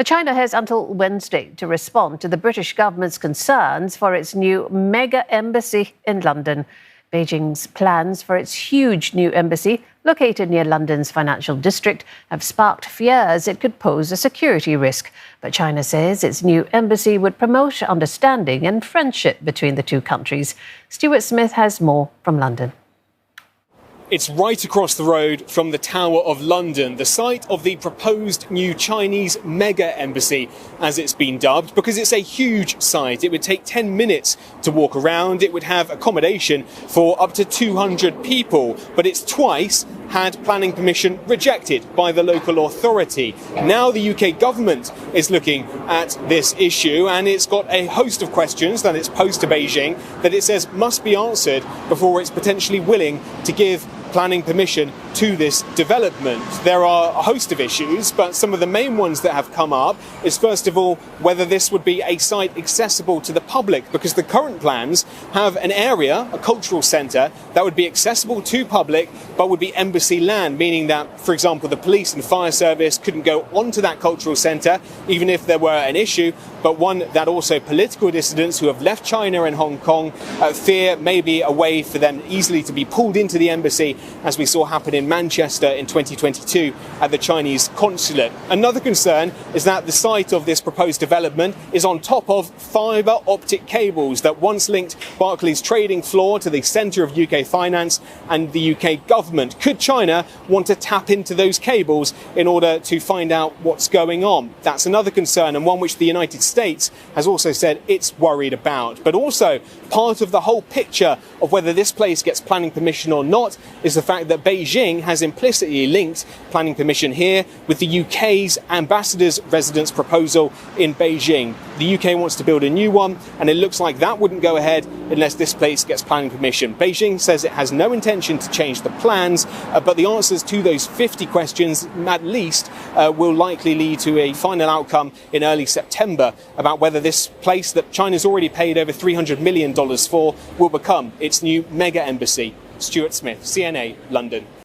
China has until Wednesday to respond to the British government's concerns for its new mega embassy in London. Beijing's plans for its huge new embassy, located near London's financial district, have sparked fears it could pose a security risk. But China says its new embassy would promote understanding and friendship between the two countries. Stuart Smith has more from London. It's right across the road from the Tower of London, the site of the proposed new Chinese mega embassy, as it's been dubbed, because it's a huge site. It would take 10 minutes to walk around. It would have accommodation for up to 200 people, but it's twice had planning permission rejected by the local authority. Now the UK government is looking at this issue, and it's got a host of questions that it's posed to Beijing that it says must be answered before it's potentially willing to give planning permission to this development. There are a host of issues, but some of the main ones that have come up is, first of all, whether this would be a site accessible to the public, because the current plans have an area, a cultural centre, that would be accessible to public but would be embassy land, meaning that, for example, the police and fire service couldn't go onto that cultural centre even if there were an issue, but one that also political dissidents who have left China and Hong Kong fear may be a way for them easily to be pulled into the embassy, as we saw happen in Manchester in 2022 at the Chinese consulate. Another concern is that the site of this proposed development is on top of fibre optic cables that once linked Barclays' trading floor to the centre of UK finance and the UK government. Could China want to tap into those cables in order to find out what's going on? That's another concern, and one which the United States has also said it's worried about. But also, part of the whole picture of whether this place gets planning permission or not is the fact that Beijing has implicitly linked planning permission here with the UK's ambassador's residence proposal in Beijing. The UK wants to build a new one, and it looks like that wouldn't go ahead unless this place gets planning permission. Beijing says it has no intention to change the plans, but the answers to those 50 questions, at least, will likely lead to a final outcome in early September about whether this place that China's already paid over $300 million for will become its new mega embassy. Stuart Smith, CNA, London.